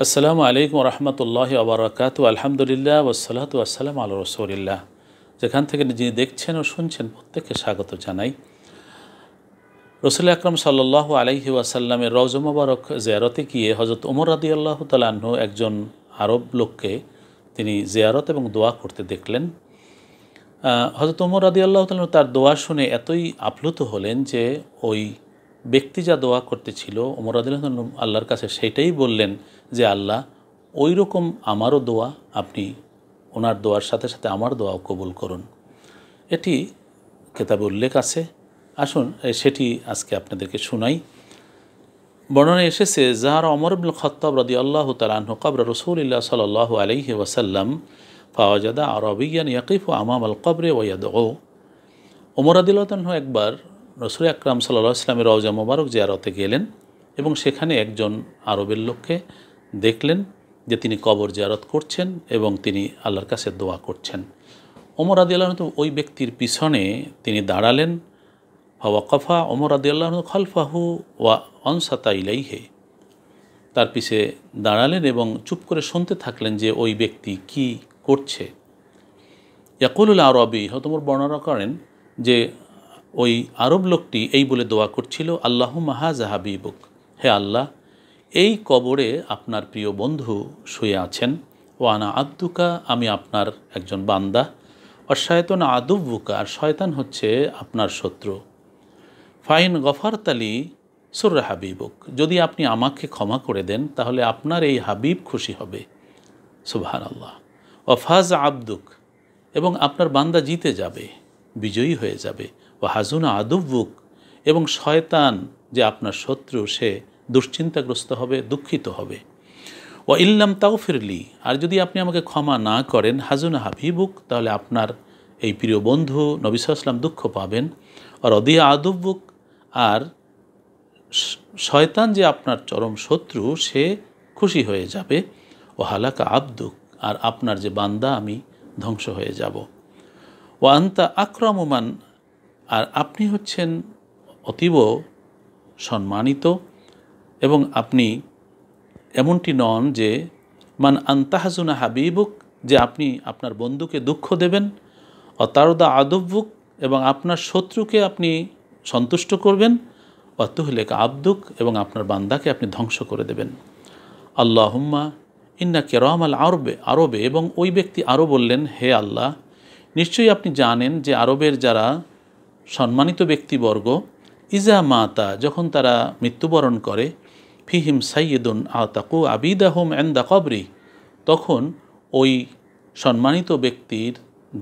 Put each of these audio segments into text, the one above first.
আসসালামু আলাইকুম রহমতুল্লাহ আবরাকাতু আলহামদুলিল্লাহ ওয়াসসালাতু ওয়াসসালামু আলা রাসূলিল্লাহ। যেখান থেকে যিনি দেখছেন ও শুনছেন প্রত্যেককে স্বাগত জানাই। রাসূল আকরাম সাল্লাল্লাহু আলাইহি ওয়াসাল্লামের রওজা মুবারক জিয়ারতে গিয়ে হযরত ওমর রাদিয়াল্লাহু তাআলা আনহু একজন আরব লোককে তিনি জিয়ারত এবং দোয়া করতে দেখলেন। হযরত ওমর রাদিয়াল্লাহু তাআলা তার দোয়া শুনে এতই আপ্লুত হলেন যে ওই ব্যক্তি যা দোয়া করতেছিল ওমর রাদিয়াল্লাহু তাআলা আল্লাহর কাছে সেটাই বললেন যে আল্লাহ ওই রকম আমারও দোয়া আপনি ওনার দোয়ার সাথে সাথে আমার দোয়াও কবুল করুন। এটি কিতাবে উল্লেখ আছে। আসুন সেটি আজকে আপনাদেরকে শোনাই। বর্ণনায় এসেছে যাহারা ওমর ইবনুল খাত্তাব রাদিয়াল্লাহু তাআলা আনহু কবর রাসূলিল্লাহ সাল্লাল্লাহু আলাইহি ওয়াসাল্লাম ফাওয়াজাদা আরাবিয়ান ইয়াকিফু আমামাল কবরে ওয়া ইয়াদউ। ওমর রাদিয়াল্লাহু তাআলা একবার রাসূল আকরাম সাল্লাল্লাহু আলাইহি ওয়াসাল্লামের রওজা মুবারক জিয়ারতে গেলেন এবং সেখানে একজন আরবের লোককে দেখলেন যে তিনি কবর জিয়ারত করছেন এবং তিনি আল্লাহর কাছে দোয়া করছেন। ওমর রাদিয়াল্লাহু আনহু ওই ব্যক্তির পিছনে তিনি দাঁড়ালেন। ফাওয়াকাফা ওমর রাদিয়াল্লাহু আনহু খালফাহু ওয়া আনসাতা ইলাইহি, তার পিছে দাঁড়ালেন এবং চুপ করে শুনতে থাকলেন যে ওই ব্যক্তি কি করছে। ইয়াকুলুল আরবি, ওমর বর্ণনা করেন যে ওই আরব লোকটি এই বলে দোয়া করছিল, আল্লাহুম্মা হাযা হাবিবুক, হে আল্লাহ এই কবরে আপনার প্রিয় বন্ধু শুয়ে আছেন। ওয়ানা আব্দুকা, আমি আপনার একজন বান্দা। আর শয়তান আদুব্বুকা, আর শয়তান হচ্ছে আপনার শত্রু। ফাইন গফারতালি সুররা হাবিবুক, যদি আপনি আমাকে ক্ষমা করে দেন তাহলে আপনার এই হাবিব খুশি হবে। সুবহানাল্লাহ। ওয়াফাজ আব্দুক, এবং আপনার বান্দা জিতে যাবে, বিজয়ী হয়ে যাবে। ও হাজুনা আদুব্বুক, এবং শয়তান যে আপনার শত্রু সে দুশ্চিন্তাগ্রস্ত হবে, দুঃখিত হবে। ও ইল্লাম তাগফিরলি, আর যদি আপনি আমাকে ক্ষমা না করেন, হাজুনা হাবিবুক, তাহলে আপনার এই প্রিয় বন্ধু নবী সাল্লাল্লাহু আলাইহি ওয়াসাল্লাম দুঃখ পাবেন। আর রদিয়া আদুব্বুক, আর শয়তান যে আপনার চরম শত্রু সে খুশি হয়ে যাবে। ও হালাকা আব্দুক, আর আপনার যে বান্দা আমি ধ্বংস হয়ে যাব। ও আন্তা আকরামুমান, আর আপনি হচ্ছেন অতীব সম্মানিত এবং আপনি এমনটি নন যে মান আন্তাহাজুনা হাবিবুক, যে আপনি আপনার বন্ধুকে দুঃখ দেবেন। অতারদা আদব্বুক, এবং আপনার শত্রুকে আপনি সন্তুষ্ট করবেন। অতুহলেক আব্দুক, এবং আপনার বান্দাকে আপনি ধ্বংস করে দেবেন। আল্লাহুম্মা ইন্না কিরামাল আরবে, এবং ওই ব্যক্তি আরও বললেন, হে আল্লাহ নিশ্চয়ই আপনি জানেন যে আরবের যারা সম্মানিত ব্যক্তিবর্গ ইজা মাতা, যখন তারা মৃত্যুবরণ করে, ফিহিম সাইয়্যিদুন আতাকু আবিদাহুম ইনদা কবরি, তখন ওই সম্মানিত ব্যক্তির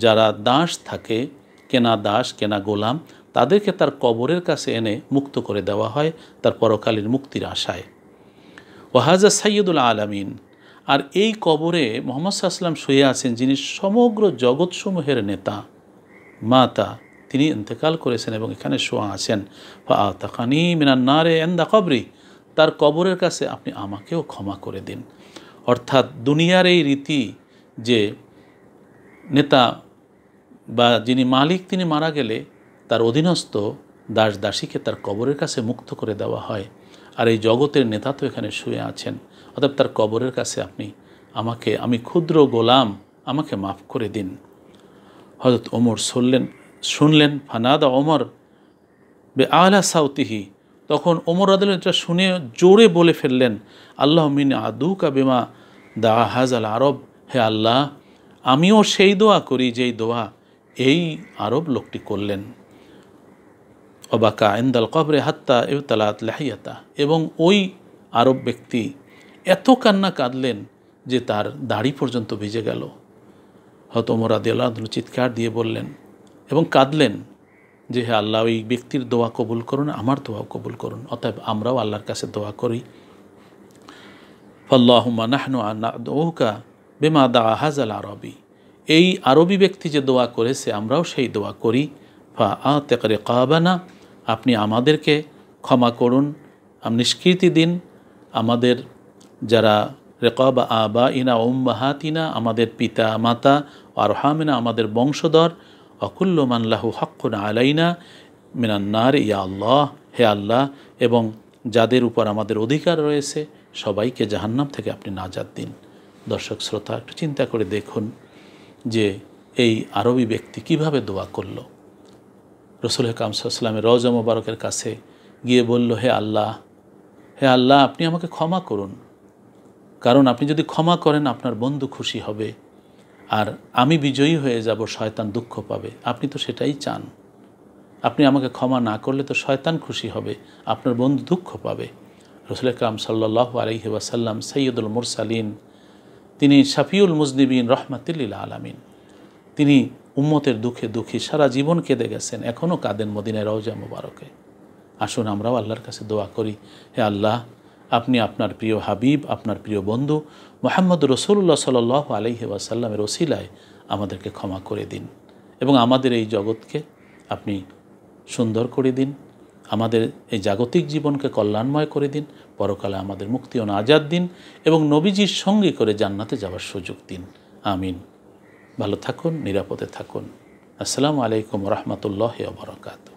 যারা দাস থাকে, কেনা দাস কেনা গোলাম, তাদেরকে তার কবরের কাছে এনে মুক্ত করে দেওয়া হয় তার পরকালীন মুক্তির আশায়। ওয়াহাজা সাইয়্যিদুল আলামিন, আর এই কবরে মুহাম্মদ সাল্লাল্লাহু আলাইহি ওয়াসাল্লাম শুয়ে আছেন যিনি সমগ্র জগৎসমূহের নেতা মাতা, তিনি ইন্তেকাল করেছেন এবং এখানে শোয়া আছেন। ফাআতাকানি মিনান নারে ইনদা কবরি, তার কবরের কাছে আপনি আমাকেও ক্ষমা করে দিন। অর্থাৎ দুনিয়ার এই রীতি যে নেতা বা যিনি মালিক তিনি মারা গেলে তার অধীনস্থ দাস দাসীকে তার কবরের কাছে মুক্ত করে দেওয়া হয়, আর এই জগতের নেতা তো এখানে শুয়ে আছেন, অর্থাৎ তার কবরের কাছে আপনি আমাকে, আমি ক্ষুদ্র গোলাম, আমাকে মাফ করে দিন। হযরত ওমর শুনলেন ফানাদা ওমর বে আলা সাউতিহি, তখন ওমর রাদিয়াল্লাহু আনহু এটা শুনে জোরে বলে ফেললেন, আল্লাহ মিন আদুকা বিমা দা হাজাল আরব, হে আল্লাহ আমিও সেই দোয়া করি যেই দোয়া এই আরব লোকটি করলেন। অবাকা ইনদাল কবরে হাত্তা ইবতালাত লাহিয়াতা, এবং ওই আরব ব্যক্তি এত কান্না কাঁদলেন যে তার দাড়ি পর্যন্ত ভিজে গেল। হযরত ওমর রাদিয়াল্লাহু আনহু চিৎকার দিয়ে বললেন এবং কাঁদলেন যে হে আল্লাহ ওই ব্যক্তির দোয়া কবুল করুন, আমার দোয়াও কবুল করুন। অতএব আমরাও আল্লাহর কাছে দোয়া করি। ফাল্লাহুম্মা নাহনু নাদউকা বিমা দা হাজাল আরবি, এই আরবি ব্যক্তি যে দোয়া করেছে আমরাও সেই দোয়া করি। ফা আতিক রিকাবানা, আপনি আমাদেরকে ক্ষমা করুন, নিষ্কৃতি দিন আমাদের যারা রেকাবা আবা ইনা উম্মাহাতিনা, আমাদের পিতা মাতা, আরহামিনা আমাদের বংশধর, অকুল্লু মান লাহু হাক্কুন আলাইনা মিনান নার, ইয়া আল্লাহ, হে আল্লাহ, এবং যাদের উপর আমাদের অধিকার রয়েছে সবাইকে জাহান্নাম থেকে আপনি নাজাত দিন। দর্শক শ্রোতা, একটু চিন্তা করে দেখুন যে এই আরবি ব্যক্তি কিভাবে দোয়া করল। রসুল আকরাম সাল্লাল্লাহু আলাইহি ওয়াসাল্লামের রওজা মোবারকের কাছে গিয়ে বলল, হে আল্লাহ আপনি আমাকে ক্ষমা করুন, কারণ আপনি যদি ক্ষমা করেন আপনার বন্ধু খুশি হবে, আর আমি বিজয়ী হয়ে যাব, শয়তান দুঃখ পাবে। আপনি তো সেটাই চান। আপনি আমাকে ক্ষমা না করলে তো শয়তান খুশি হবে, আপনার বন্ধু দুঃখ পাবে। রসুল আকরাম সাল্লাল্লাহু আলাইহি ওয়াসাল্লাম সাইয়্যিদুল মুরসালিন, তিনি শাফিউল মুজনিবিন, রহমাতুল লিল আলামিন। তিনি উম্মতের দুঃখে দুঃখী, সারা জীবন কেঁদে গেছেন, এখনও কাঁদেন মদিনায় রওজা মোবারকে। আসুন আমরাও আল্লাহর কাছে দোয়া করি, হে আল্লাহ, আপনি আপনার প্রিয় হাবিব, আপনার প্রিয় বন্ধু মুহাম্মদ রাসূলুল্লাহ সাল্লাল্লাহু আলাইহি ওয়াসাল্লামের ওসিলায় আমাদেরকে ক্ষমা করে দিন এবং আমাদের এই জগৎকে আপনি সুন্দর করে দিন, আমাদের এই জাগতিক জীবনকে কল্যাণময় করে দিন, পরকালে আমাদের মুক্তি ও নাজাত দিন এবং নবীজির সঙ্গে করে জান্নাতে যাওয়ার সুযোগ দিন। আমিন। ভালো থাকুন, নিরাপদে থাকুন। আসসালামু আলাইকুম ওয়া রাহমাতুল্লাহি ওয়া বারাকাতুহু।